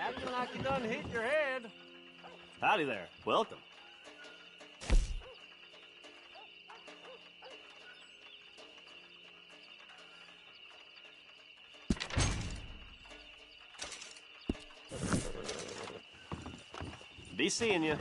Acting like you done hit your head. Howdy there. Welcome. Be seeing you.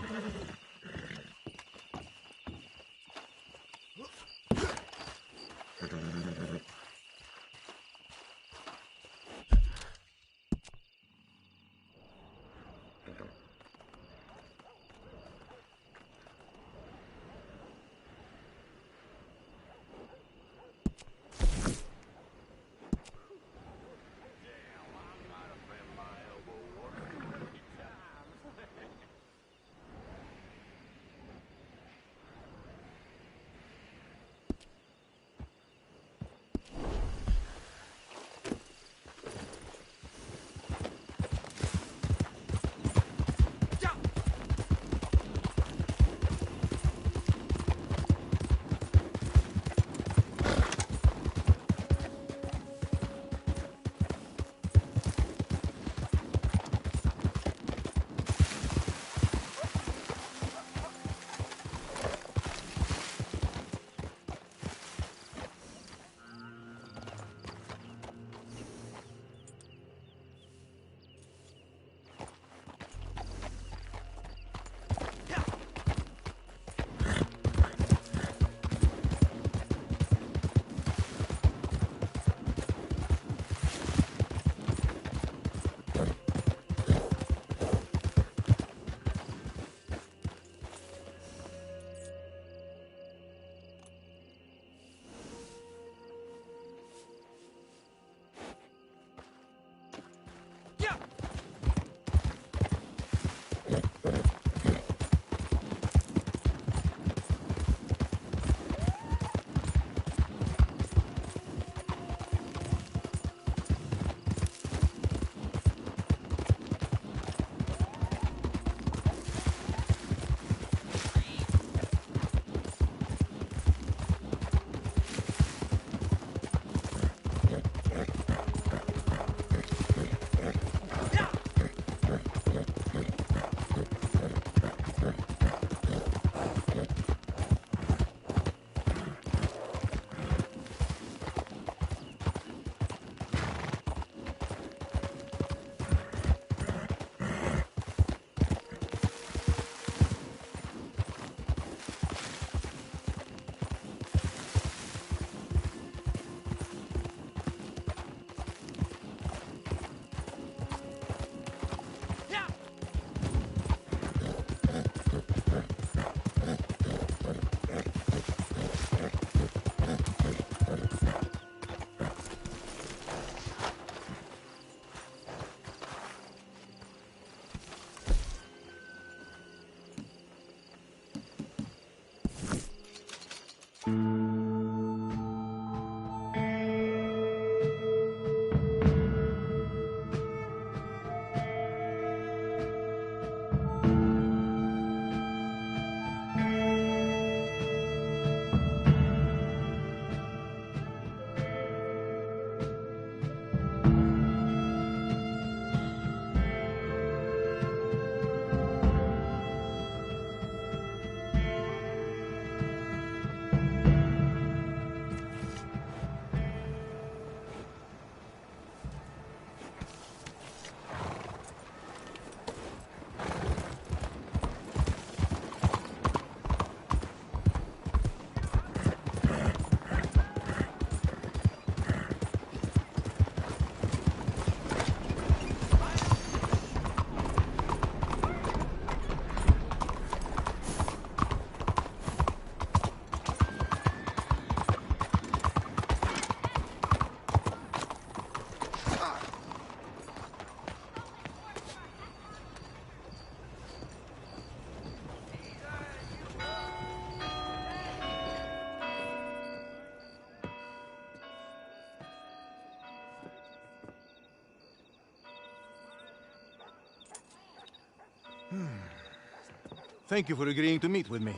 Thank you for agreeing to meet with me.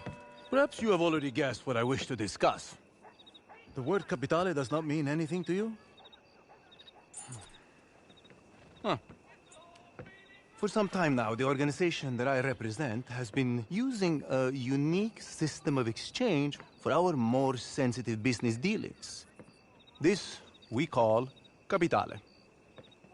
Perhaps you have already guessed what I wish to discuss. The word capitale does not mean anything to you? Huh. For some time now, the organization that I represent has been using a unique system of exchange for our more sensitive business dealings. This we call capitale.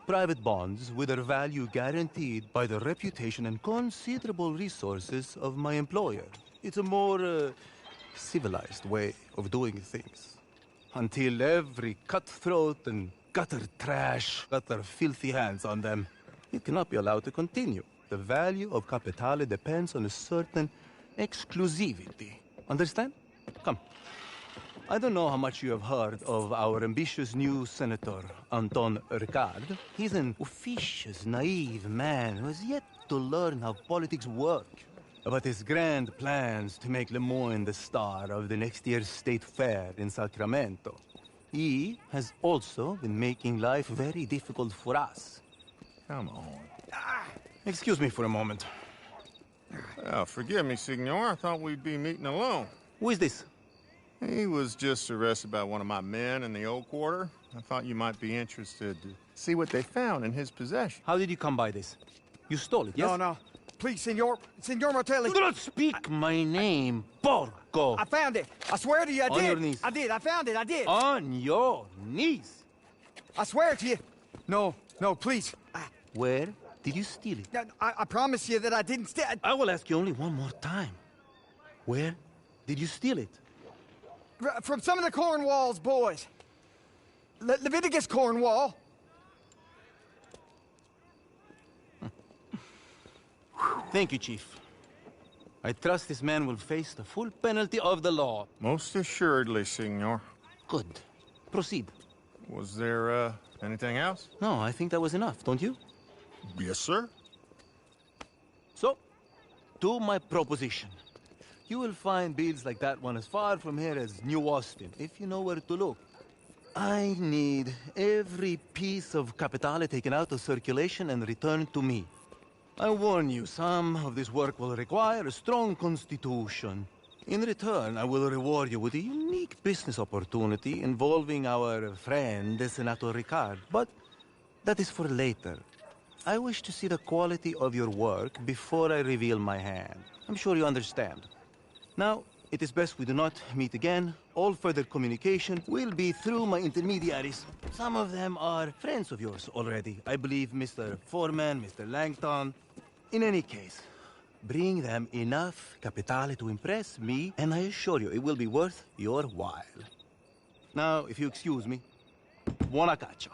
Private bonds with their value guaranteed by the reputation and considerable resources of my employer. It's a more civilized way of doing things. Until every cutthroat and gutter trash got their filthy hands on them, it cannot be allowed to continue. The value of capitale depends on a certain exclusivity. Understand? Come. I don't know how much you have heard of our ambitious new senator, Anton Ricard. He's an officious, naive man who has yet to learn how politics work. About his grand plans to make Lemoyne the star of the next year's state fair in Sacramento. He has also been making life very difficult for us. Come on. Excuse me for a moment. Oh, forgive me, Signor. I thought we'd be meeting alone. Who is this? He was just arrested by one of my men in the old quarter. I thought you might be interested to see what they found in his possession. How did you come by this? You stole it, yes? No, no. Please, Senor Martelli. Do not speak my name, porco! I found it. I swear to you, I did. On your knees. I did. I found it. I did. On your knees! I swear to you. No, please. Where did you steal it? I promise you that I didn't steal. I will ask you only one more time. Where did you steal it? From some of the Cornwall's boys. Leviticus Cornwall. Thank you, Chief. I trust this man will face the full penalty of the law. Most assuredly, Signor. Good. Proceed. Was there, anything else? No, I think that was enough, don't you? Yes, sir. So, to my proposition. You will find builds like that one as far from here as New Austin, if you know where to look. I need every piece of capitale taken out of circulation and returned to me. I warn you, some of this work will require a strong constitution. In return, I will reward you with a unique business opportunity involving our friend, Senator Ricard. But that is for later. I wish to see the quality of your work before I reveal my hand. I'm sure you understand. Now, it is best we do not meet again. All further communication will be through my intermediaries. Some of them are friends of yours already. I believe Mr. Foreman, Mr. Langton. In any case, bring them enough capitale to impress me, and I assure you it will be worth your while. Now, if you excuse me, buona caccia.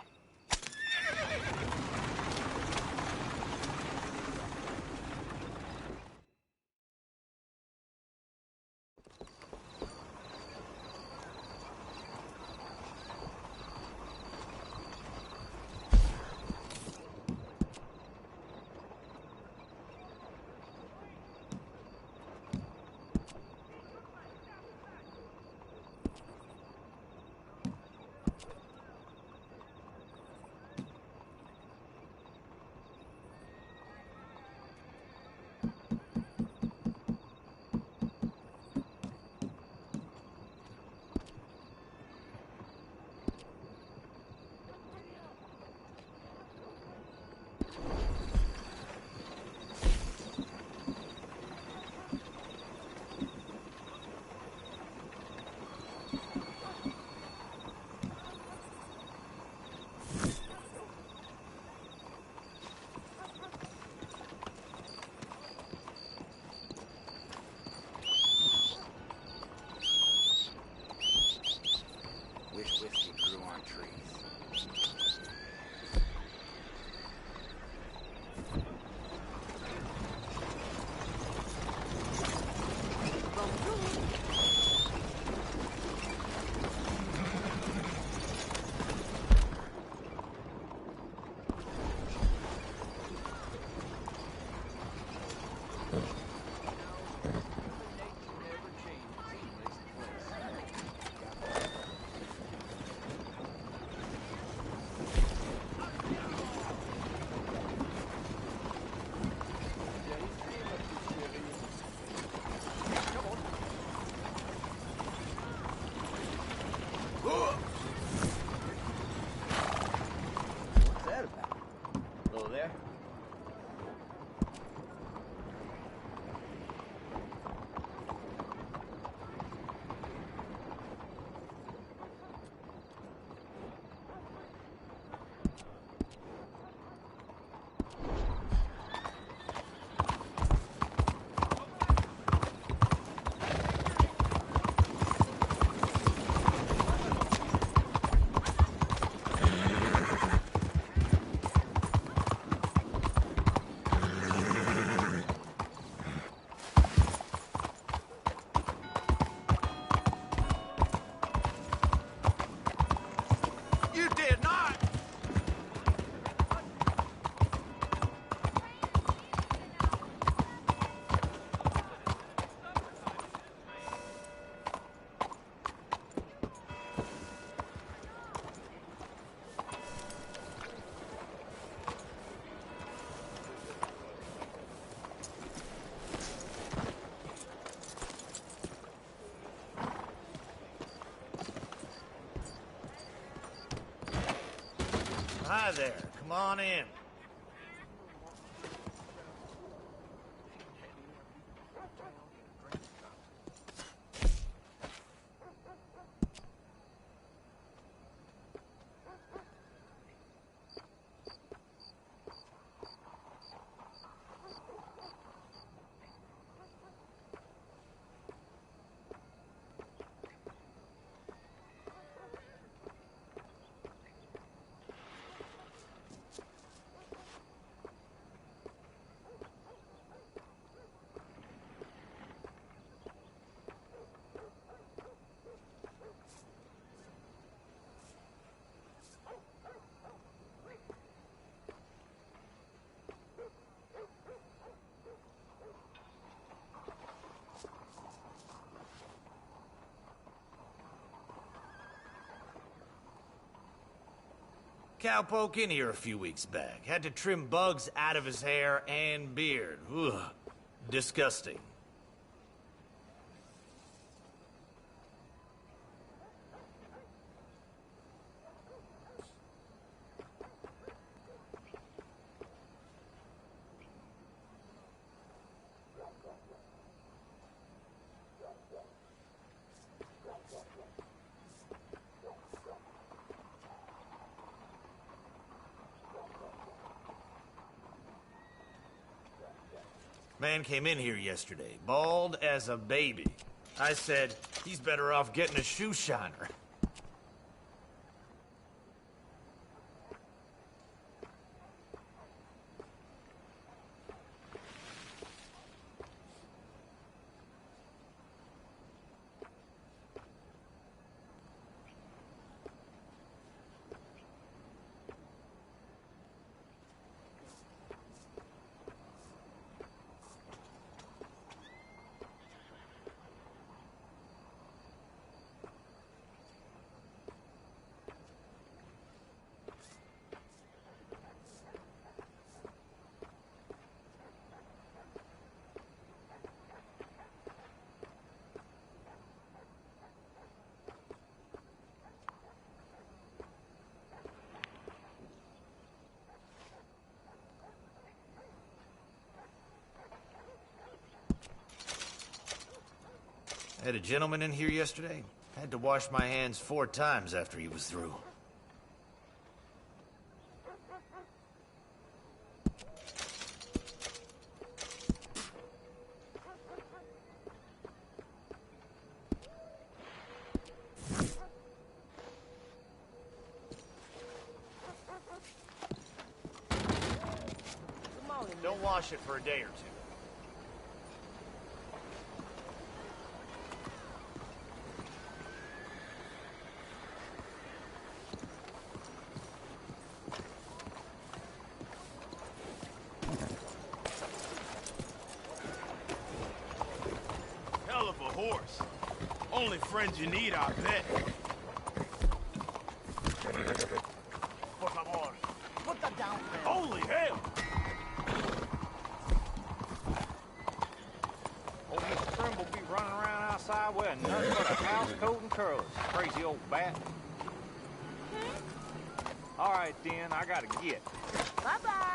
You did not! Hi there. Come on in. Cowpoke in here a few weeks back. Had to trim bugs out of his hair and beard. Ugh. Disgusting. Man came in here yesterday, bald as a baby. I said, he's better off getting a shoe shiner. I had a gentleman in here yesterday. Had to wash my hands 4 times after he was through. Don't wash it for a day or two. Hell of a horse. Only friend you need, I bet. Por favor. Put that down there. Holy hell! Old Mr. Trimble be running around outside wearing nothing but a house coat and curls. Crazy old bat. All right, then. I gotta get. Bye-bye.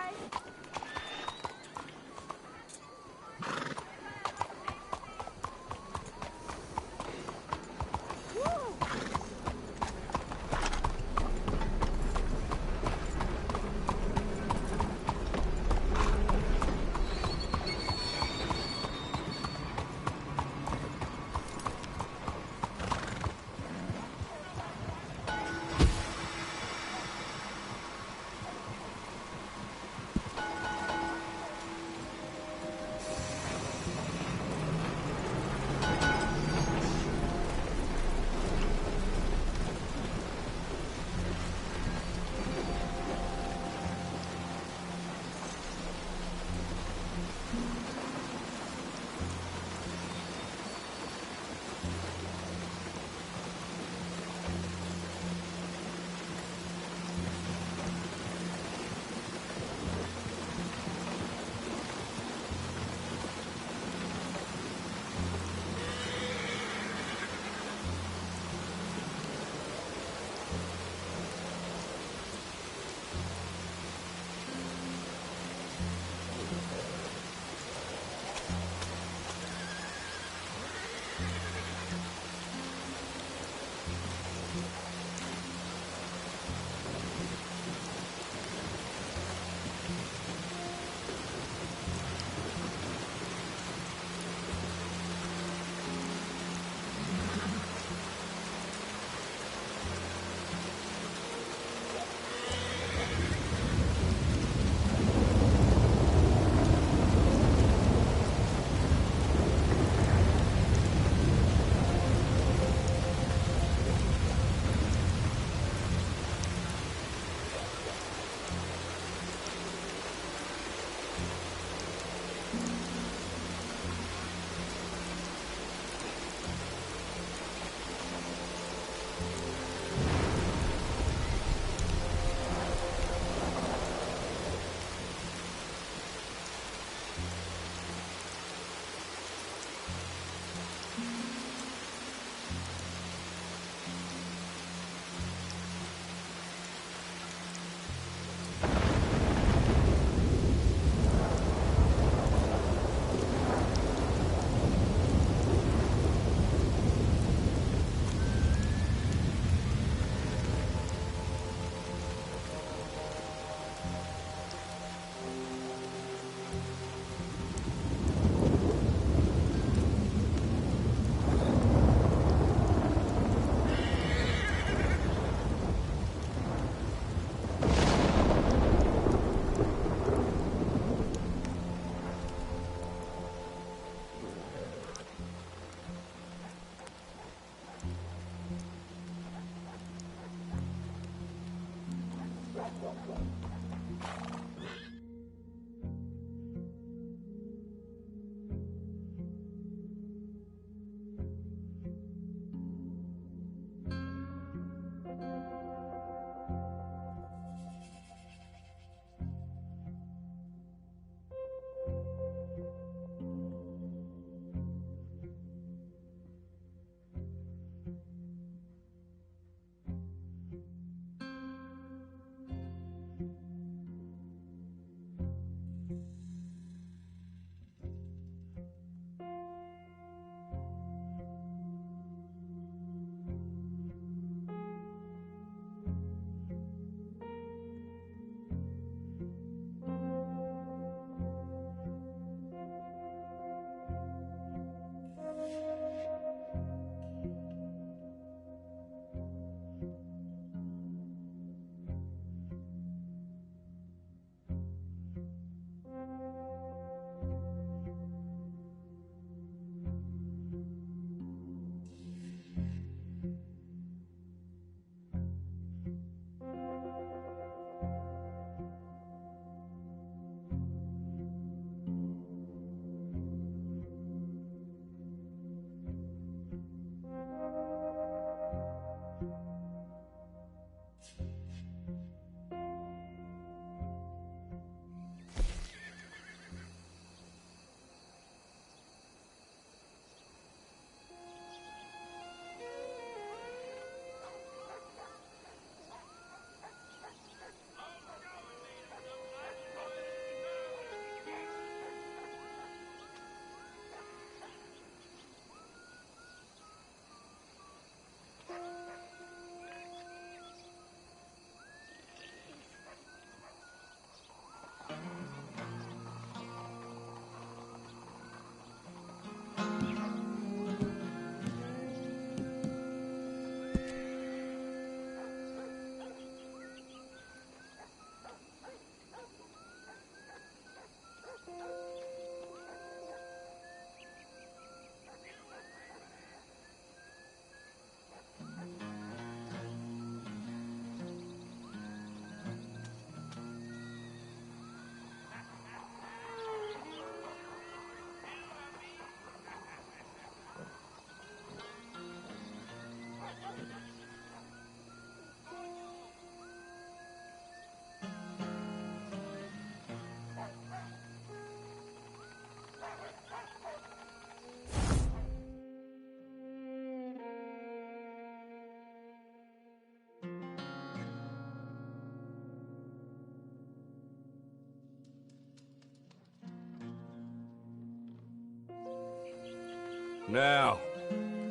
Now,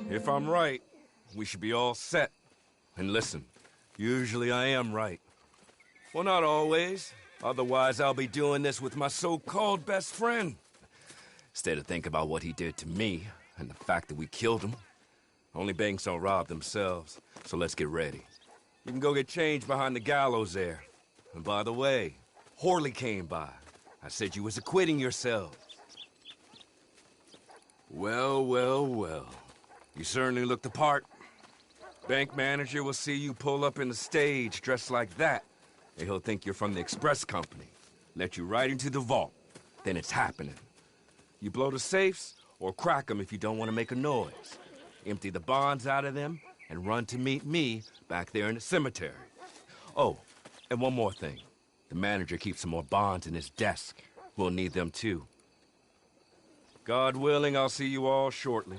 if I'm right, we should be all set. And listen, usually I am right. Well, not always. Otherwise, I'll be doing this with my so-called best friend. Instead of thinking about what he did to me and the fact that we killed him. Only banks don't rob themselves, so let's get ready. You can go get changed behind the gallows there. And by the way, Horley came by. I said you was acquitting yourselves. Well, well, well. You certainly look the part. Bank manager will see you pull up in the stage dressed like that, and he'll think you're from the express company. Let you right into the vault. Then it's happening. You blow the safes, or crack them if you don't want to make a noise. Empty the bonds out of them, and run to meet me back there in the cemetery. Oh, and one more thing. The manager keeps some more bonds in his desk. We'll need them too. God willing, I'll see you all shortly.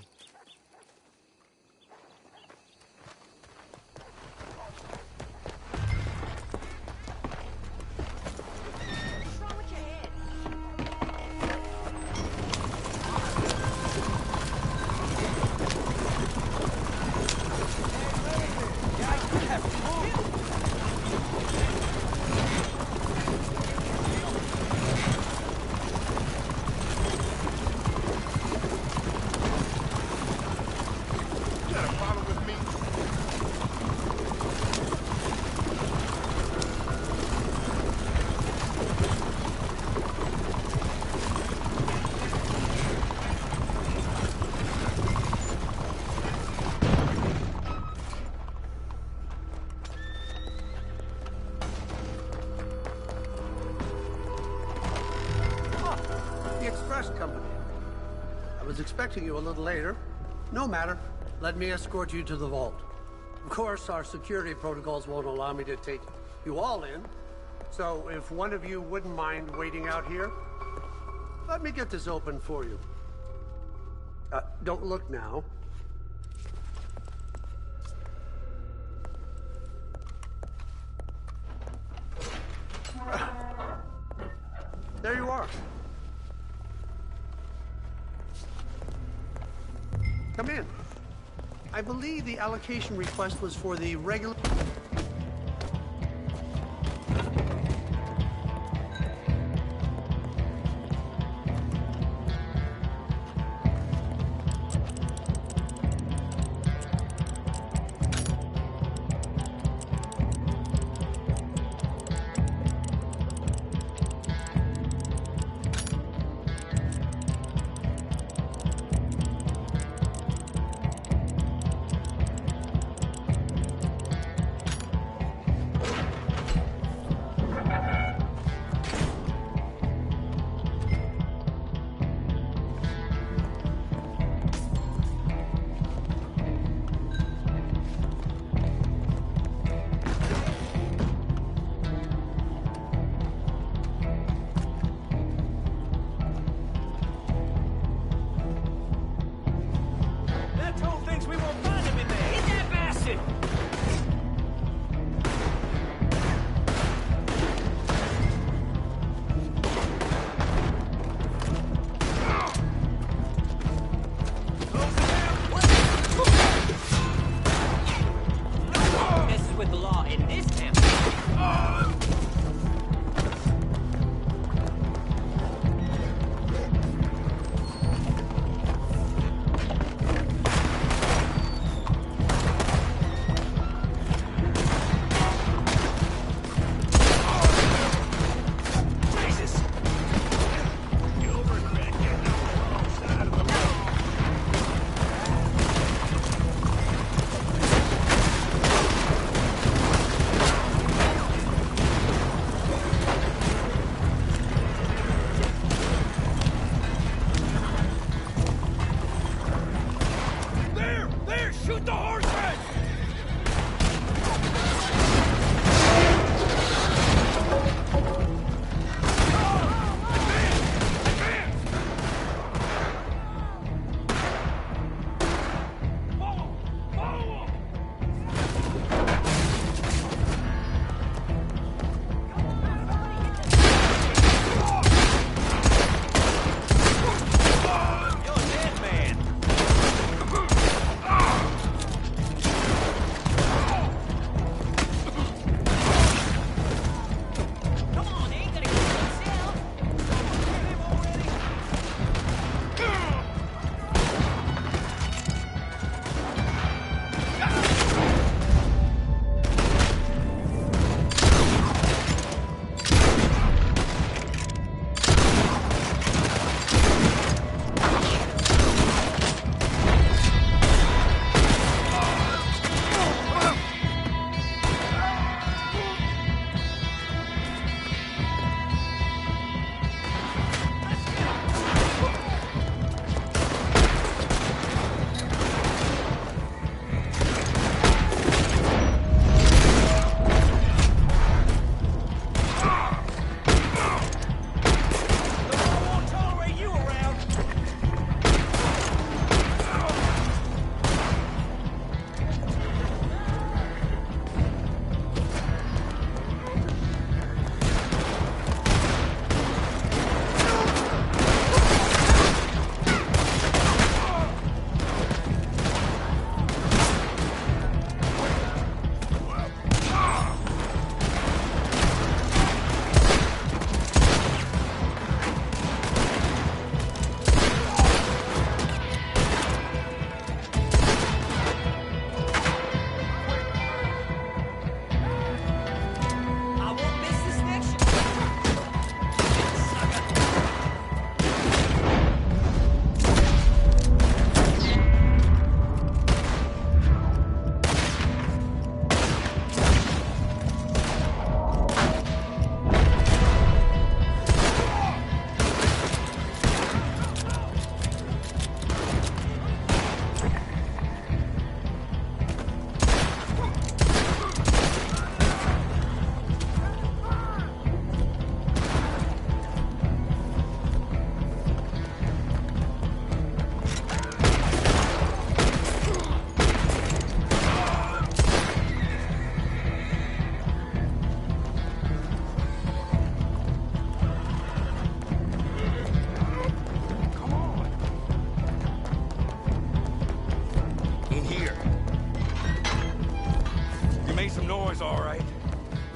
was expecting you a little later. No matter. Let me escort you to the vault. Of course, our security protocols won't allow me to take you all in. So if one of you wouldn't mind waiting out here, let me get this open for you. Don't look now. There you are. Come in. I believe the allocation request was for the regular...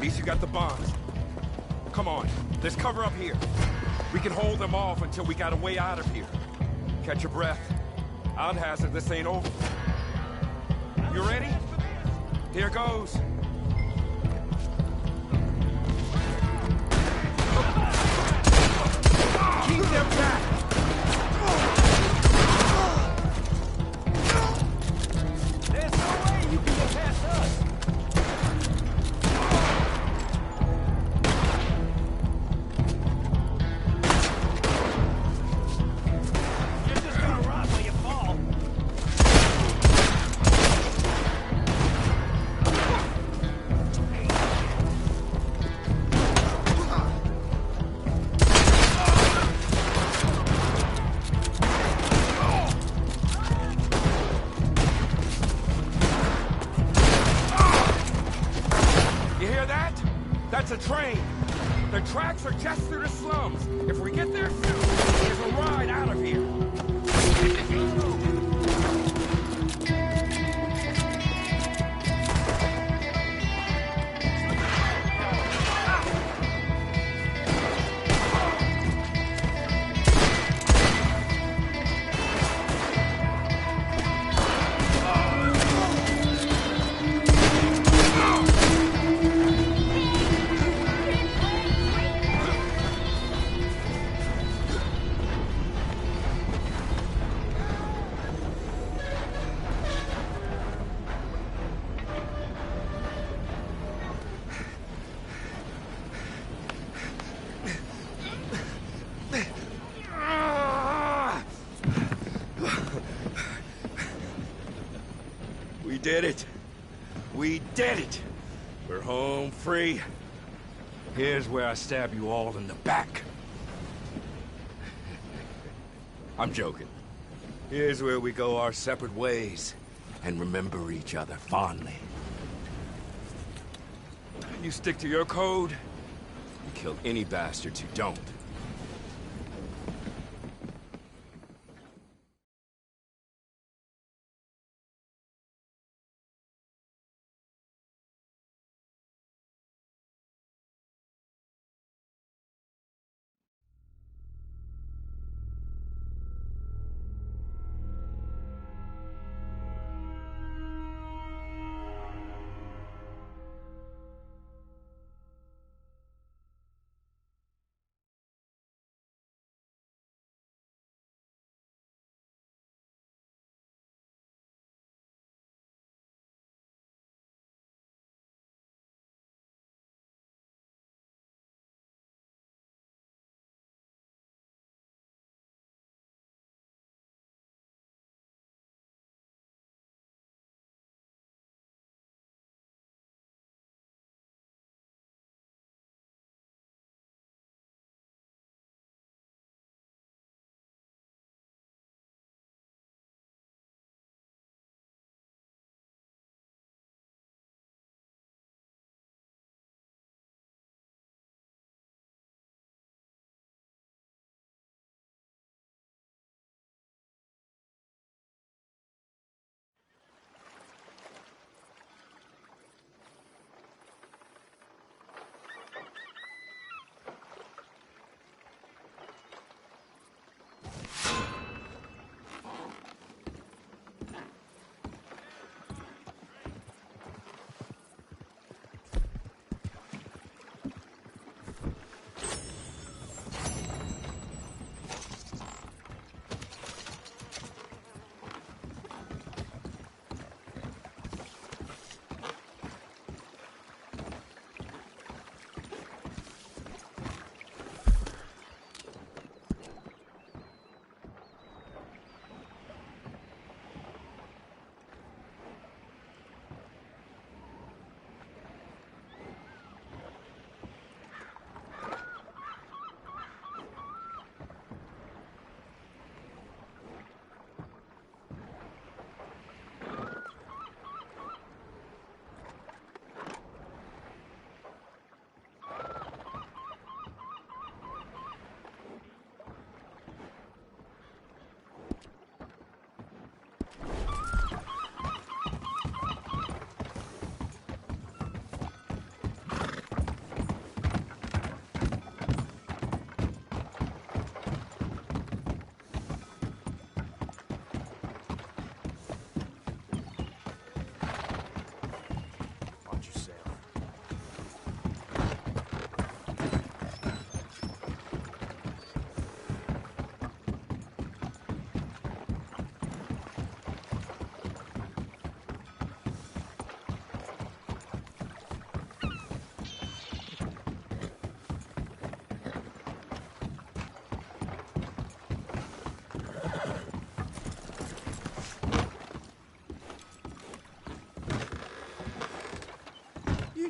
At least you got the bonds. Come on, let's cover up here. We can hold them off until we got a way out of here. Catch your breath. I'd hazard this ain't over. You ready? Here goes. Keep them back! There's no way you can get past us. You're just gonna run till you fall. You hear that? That's a train. The tracks are just through the slums. If we get there soon, there's a ride out of here. We did it. We did it. We're home free. Here's where I stab you all in the back. I'm joking. Here's where we go our separate ways and remember each other fondly. You stick to your code, you kill any bastards who don't.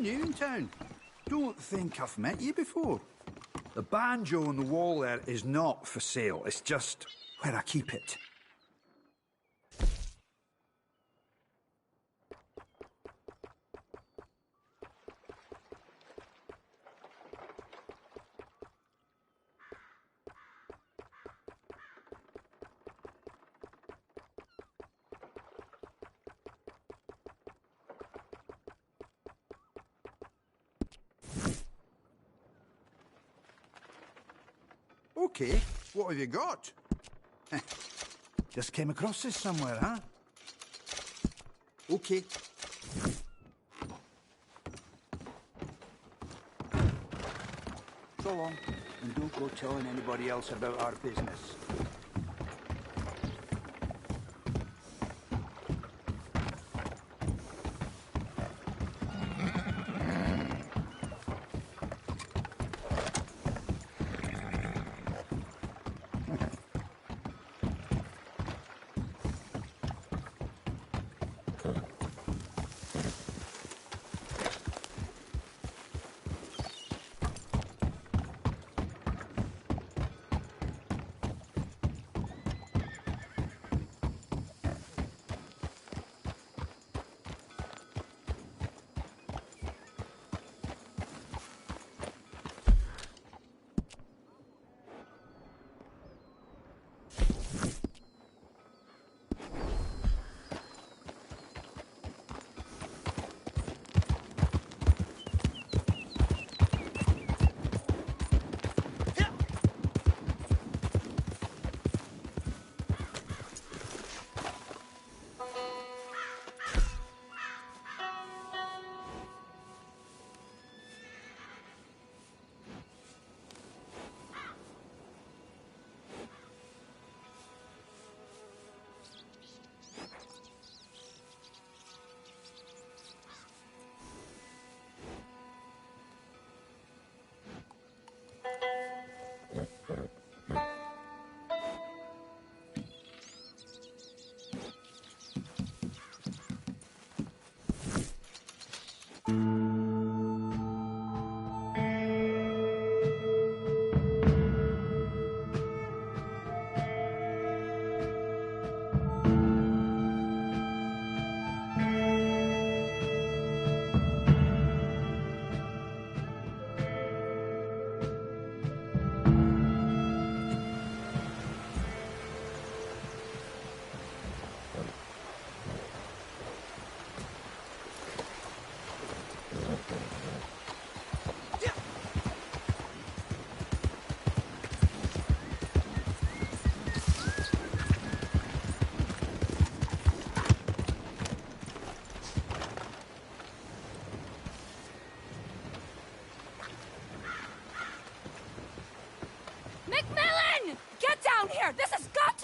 Nothing new in town. Don't think I've met you before. The banjo on the wall there is not for sale. It's just where I keep it. Okay, what have you got? Just came across this somewhere, huh? Okay. So long, and don't go telling anybody else about our business.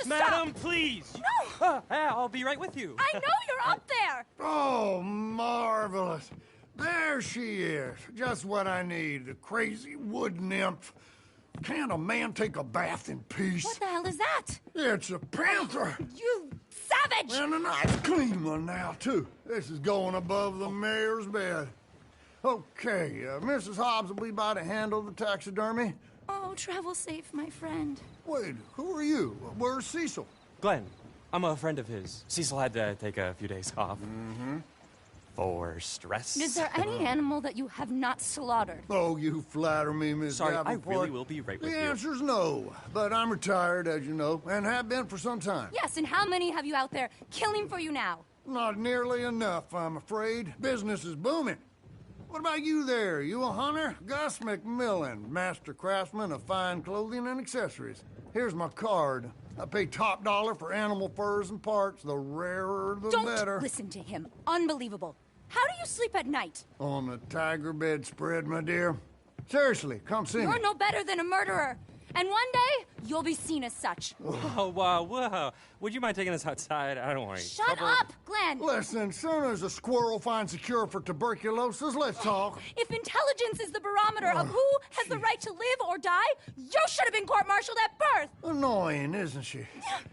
Madam, please! No! I'll be right with you. I know you're up there! Oh, marvelous. There she is. Just what I need. The crazy wood nymph. Can't a man take a bath in peace? What the hell is that? It's a panther. You savage! And a nice clean one now, too. This is going above the mayor's bed. Okay, Mrs. Hobbs will be by to handle the taxidermy. Oh, travel safe, my friend. Wait, who are you? Where's Cecil? Glenn, I'm a friend of his. Cecil had to take a few days off. Mm-hmm. For stress. Is there any animal that you have not slaughtered? Oh, you flatter me, Miss Sorry, Davenport. I really will be right with you. The answer's no, but I'm retired, as you know, and have been for some time. Yes, and how many have you out there killing for you now? Not nearly enough, I'm afraid. Business is booming. What about you there? You a hunter? Gus McMillan, master craftsman of fine clothing and accessories. Here's my card. I pay top dollar for animal furs and parts. The rarer, the better. Don't listen to him. Unbelievable. How do you sleep at night? On the tiger bedspread, my dear. Seriously, come see me. You're no better than a murderer. And one day, you'll be seen as such. Whoa. Would you mind taking us outside? I don't want to. Shut up, Glenn! Listen, soon as a squirrel finds a cure for tuberculosis, let's talk. If intelligence is the barometer of who has the right to live or die, you should have been court-martialed at birth! Annoying, isn't she?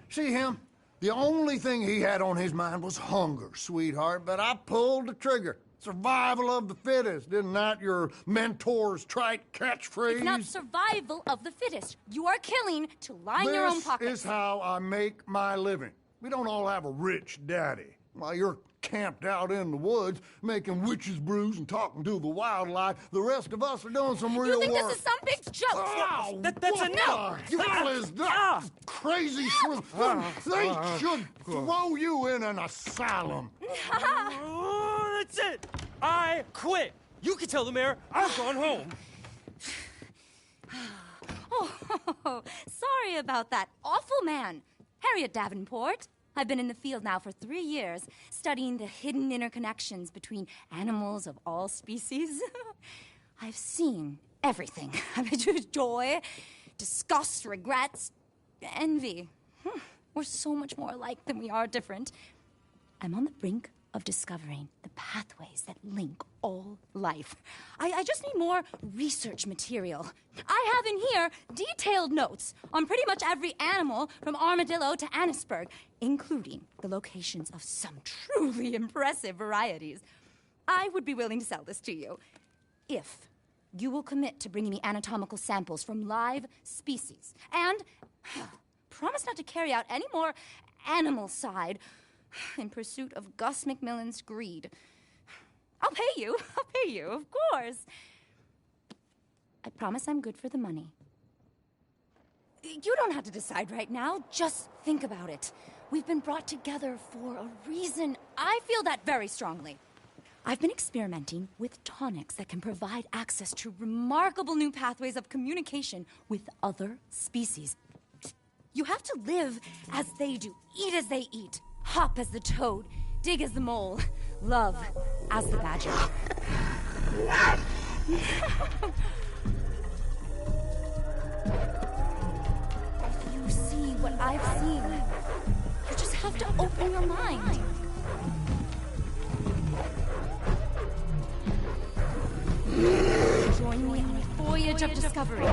See him? The only thing he had on his mind was hunger, sweetheart, but I pulled the trigger. Survival of the fittest. Isn't that your mentor's trite catchphrase? It's not survival of the fittest. You are killing to line your own pockets. This is how I make my living. We don't all have a rich daddy. While you're camped out in the woods, making witches' brews and talking to the wildlife, the rest of us are doing some real work. You think this is some big joke? Oh, That's what enough! the hell is that crazy shrimp? They should throw you in an asylum. Oh, that's it! I quit! You can tell the mayor I've gone home. Oh, sorry about that awful man, Harriet Davenport. I've been in the field now for 3 years, studying the hidden interconnections between animals of all species. I've seen everything. Joy, disgust, regrets, envy. We're so much more alike than we are different. I'm on the brink of discovering the pathways that link all life. I just need more research material. I have in here detailed notes on pretty much every animal from armadillo to Annisburg, including the locations of some truly impressive varieties. I would be willing to sell this to you if you will commit to bringing me anatomical samples from live species and promise not to carry out any more animal side in pursuit of Gus McMillan's greed. I'll pay you, of course. I promise I'm good for the money. You don't have to decide right now, just think about it. We've been brought together for a reason. I feel that very strongly. I've been experimenting with tonics that can provide access to remarkable new pathways of communication with other species. You have to live as they do, eat as they eat, hop as the toad, dig as the mole, love as the badger. You see what I've seen. You just have to open your mind. Join me on a voyage of discovery.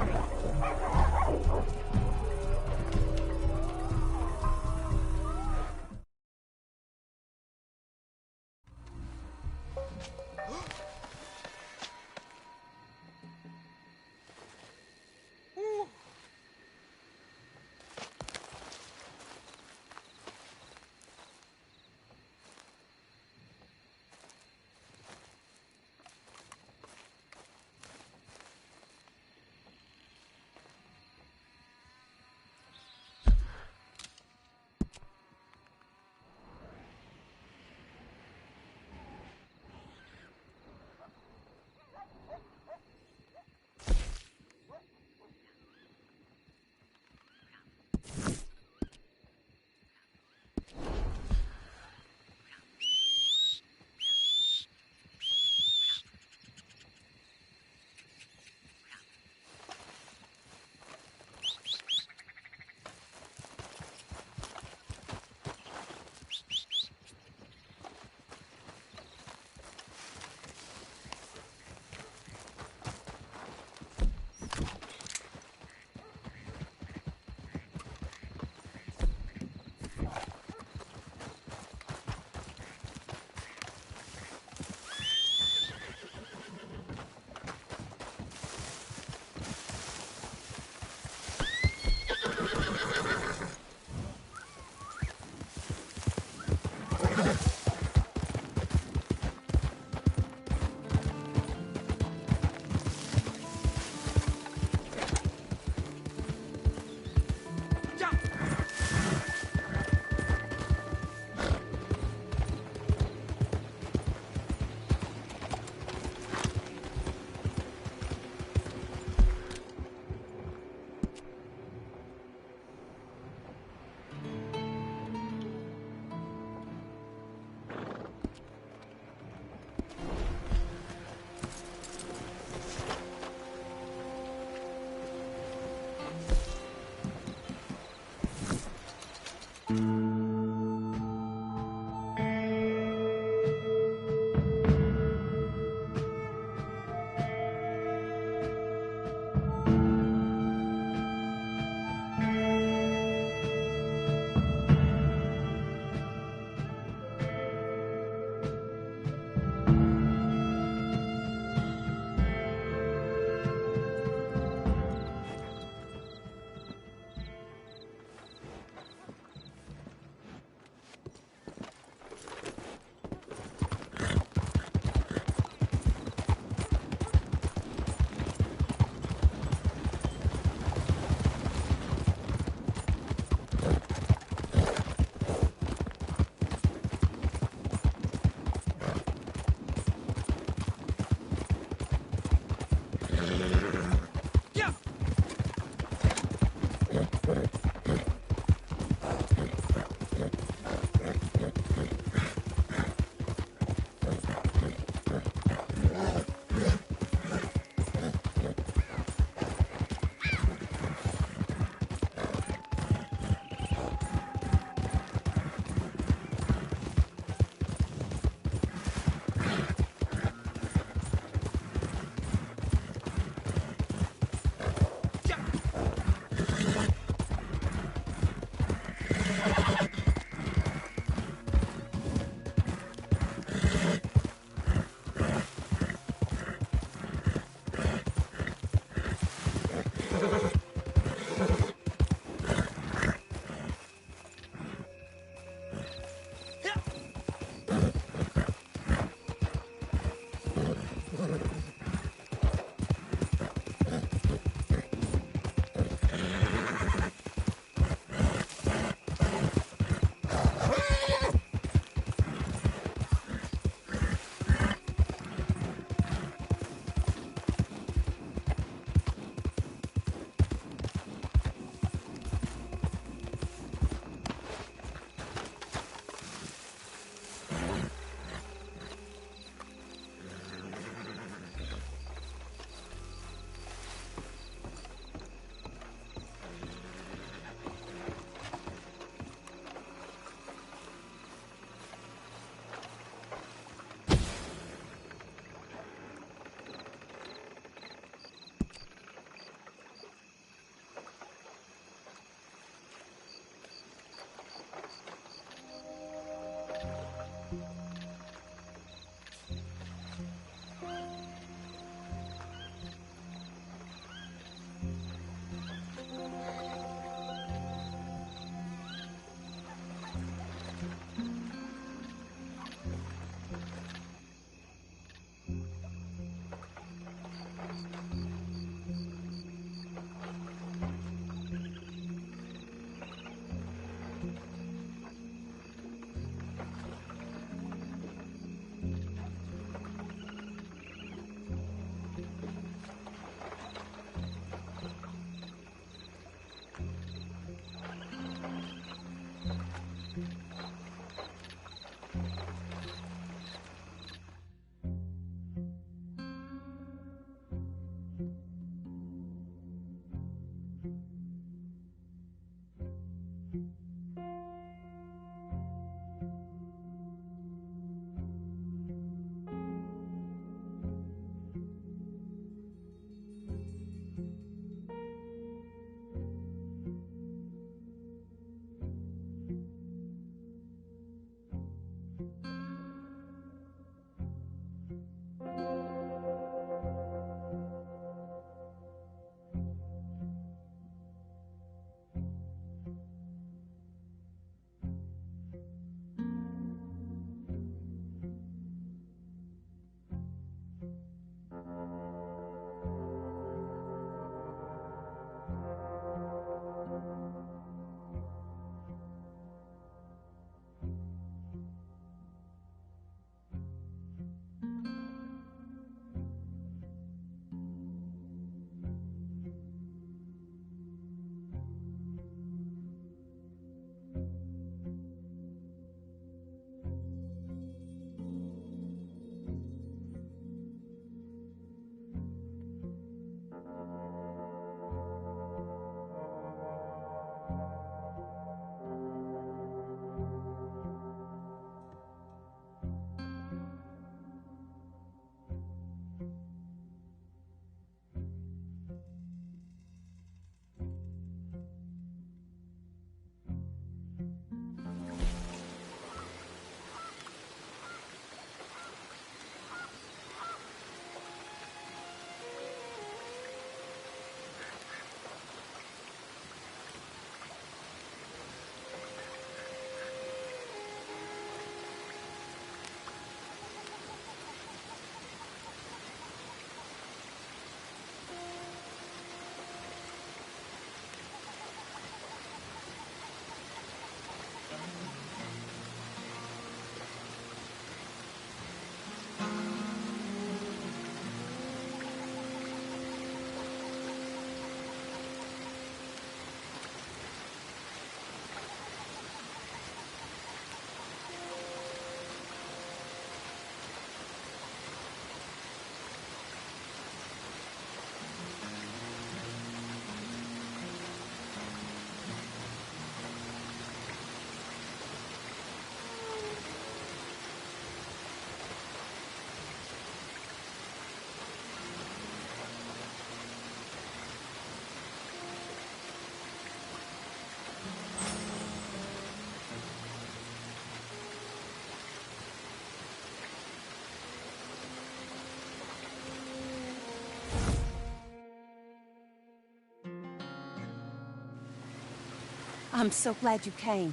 I'm so glad you came.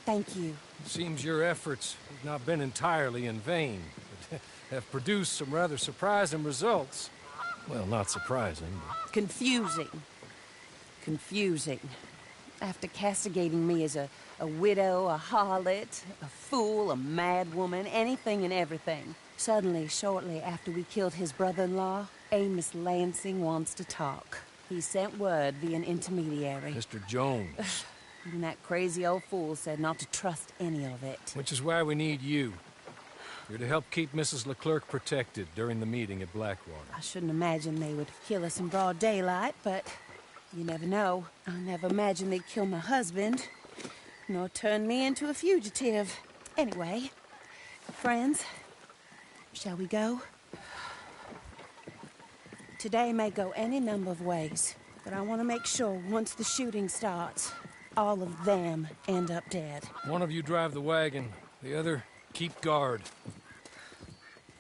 Thank you. It seems your efforts have not been entirely in vain, but have produced some rather surprising results. Well, not surprising, but... Confusing. Confusing. After castigating me as a widow, a harlot, a fool, a mad woman, anything and everything. Suddenly, shortly after we killed his brother-in-law, Amos Lansing wants to talk. He sent word via an intermediary. Mr. Jones. And that crazy old fool said not to trust any of it. Which is why we need you. You're to help keep Mrs. Leclerc protected during the meeting at Blackwater. I shouldn't imagine they would kill us in broad daylight, but you never know. I never imagined they'd kill my husband, nor turn me into a fugitive. Anyway, friends, shall we go? Today may go any number of ways, but I want to make sure once the shooting starts, all of them end up dead. One of you drive the wagon, the other keep guard.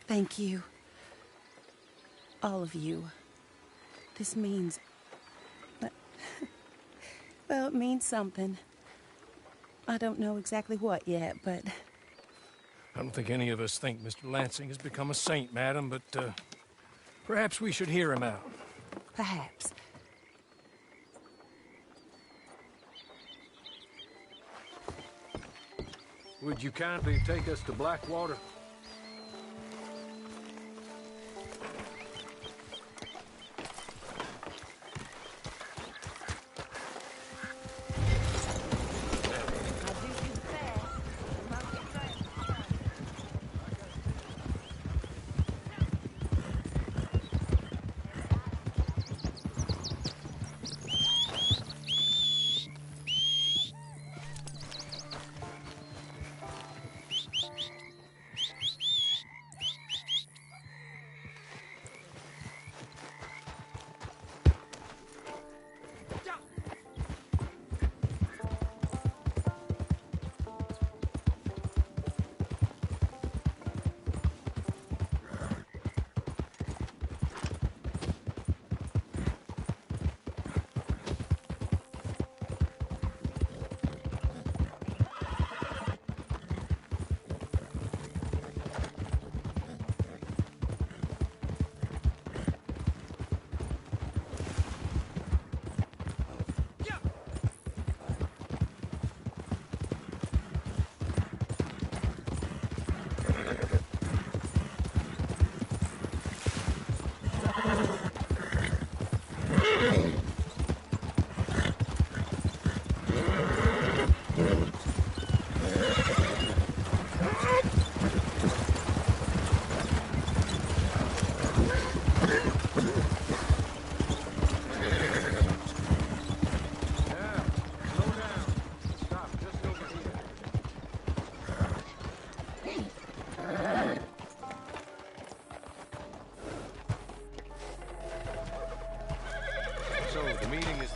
Thank you. All of you. This means... well, it means something. I don't know exactly what yet, but... I don't think any of us think Mr. Lansing has become a saint, madam, but, perhaps we should hear him out. Perhaps. Would you kindly take us to Blackwater?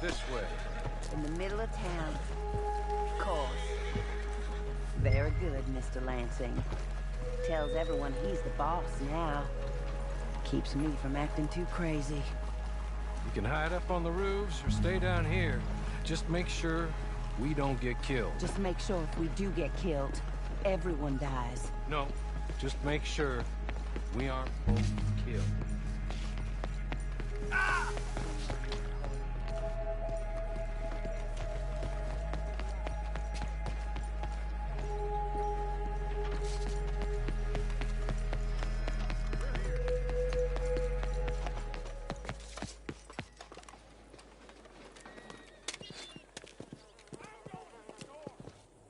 This way. In the middle of town. Of course. Very good, Mr. Lansing. Tells everyone he's the boss now. Keeps me from acting too crazy. You can hide up on the roofs or stay down here. Just make sure we don't get killed. Just make sure if we do get killed, everyone dies. No, just make sure we aren't both killed.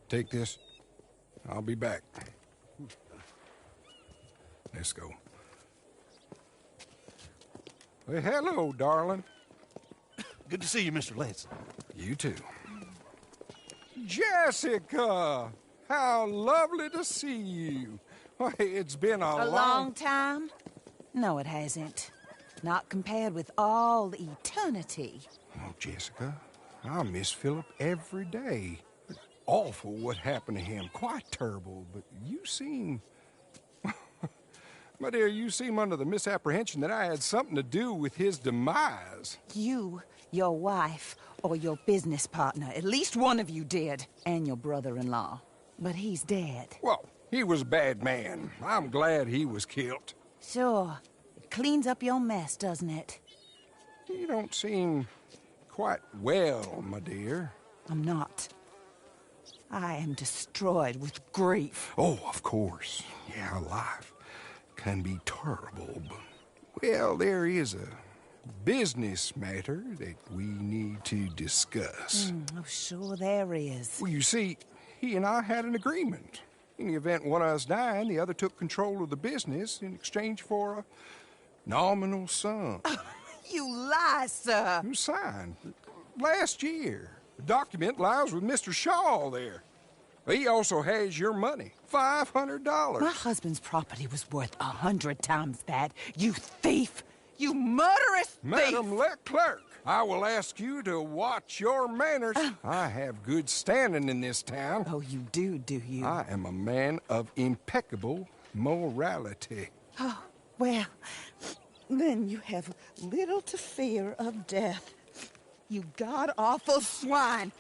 Take this. I'll be back. Let's go. Well, hello, darling. Good to see you, Mr. Lansing. You too. Jessica! How lovely to see you. Why, it's been a long time? No, it hasn't. Not compared with all eternity. Oh, Jessica, I miss Philip every day. Awful what happened to him. Quite terrible, but you seem... My dear, you seem under the misapprehension that I had something to do with his demise. You, your wife, or your business partner. At least one of you did. And your brother-in-law. But he's dead. Well, he was a bad man. I'm glad he was killed. Sure. It cleans up your mess, doesn't it? You don't seem quite well, my dear. I'm not. I am destroyed with grief. Oh, of course. Yeah, life can be terrible, but... Well, there is a business matter that we need to discuss. Oh, sure there is. Well, you see, he and I had an agreement. In the event one of us died, the other took control of the business in exchange for a nominal sum. You lie, sir. You signed last year. The document lies with Mr. Shaw there. He also has your money, $500. My husband's property was worth 100 times that. You thief! You murderous thief! Madam Leclerc, I will ask you to watch your manners. I have good standing in this town. Oh, you do you? I am a man of impeccable morality. Oh, well, then you have little to fear of death. You god-awful swine!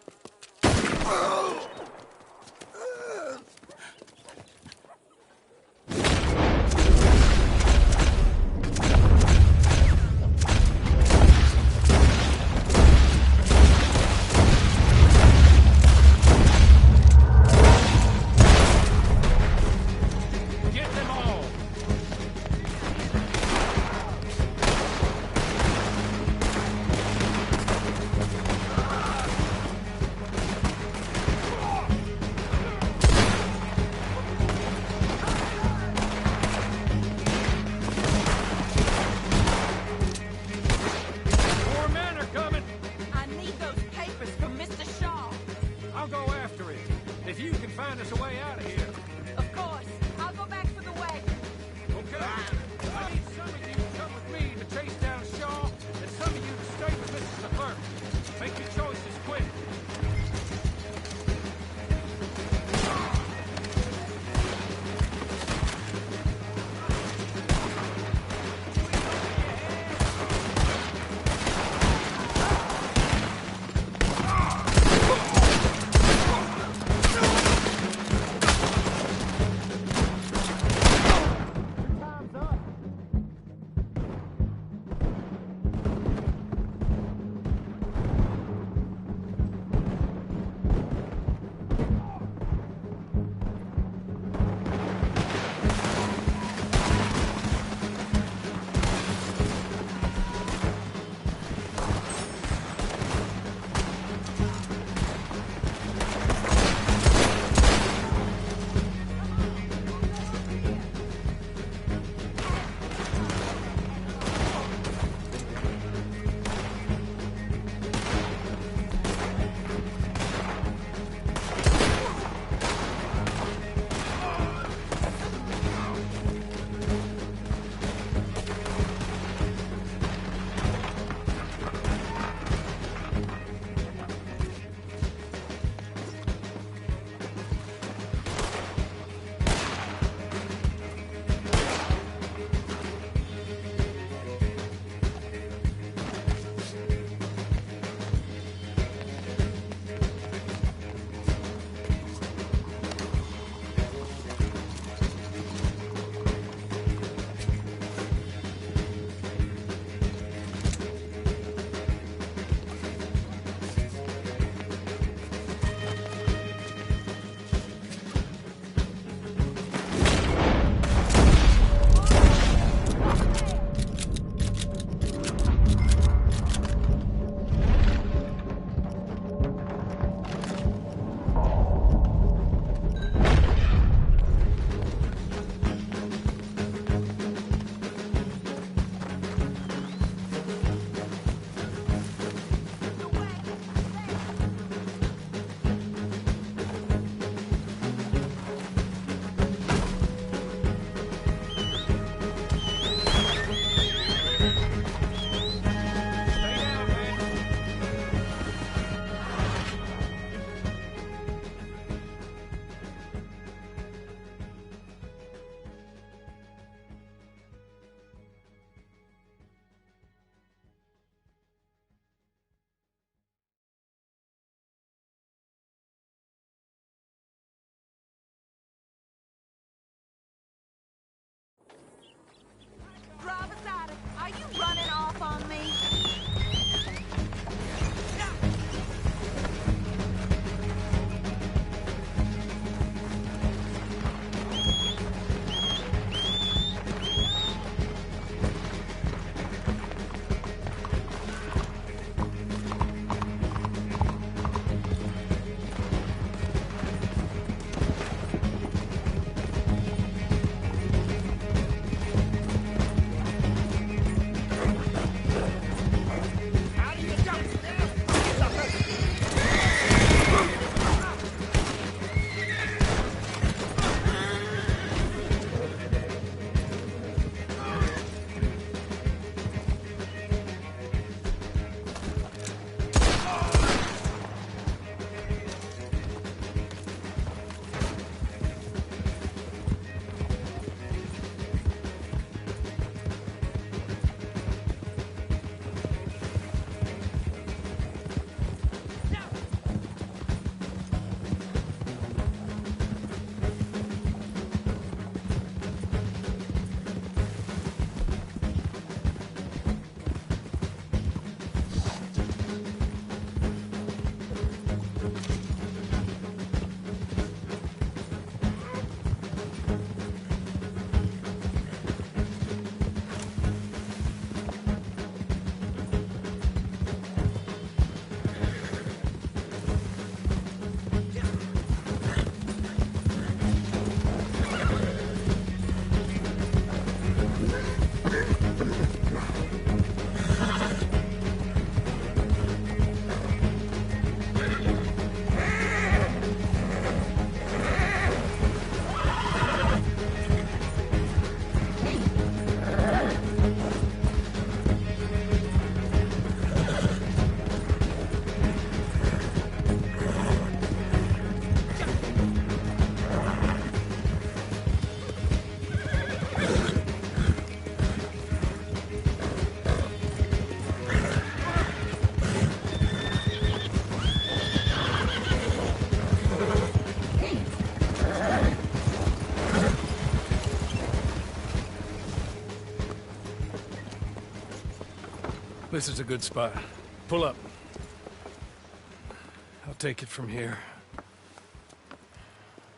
This is a good spot. Pull up. I'll take it from here.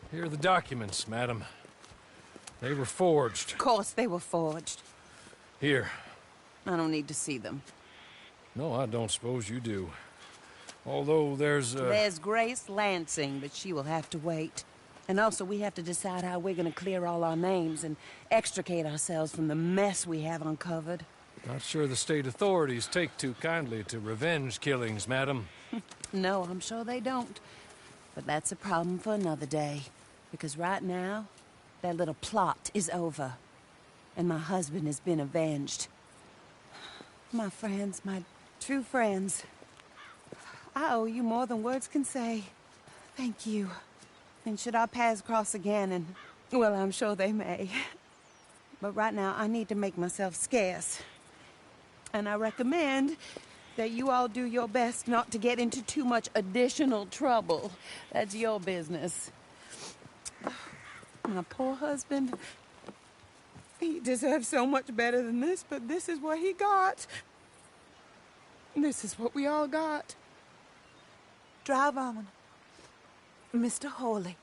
Here are the documents, madam. They were forged. Of course they were forged. Here. I don't need to see them. No, I don't suppose you do. Although there's Grace Lansing, but she will have to wait. And also, we have to decide how we're gonna clear all our names and extricate ourselves from the mess we have uncovered. Not sure the state authorities take too kindly to revenge killings, madam. No, I'm sure they don't. But that's a problem for another day. Because right now, that little plot is over. And my husband has been avenged. My friends, my true friends. I owe you more than words can say. Thank you. And should our paths cross again, and, well, I'm sure they may. But right now, I need to make myself scarce. And I recommend that you all do your best not to get into too much additional trouble. That's your business. My poor husband, he deserves so much better than this, but this is what he got. This is what we all got. Drive on, Mr. Hawley.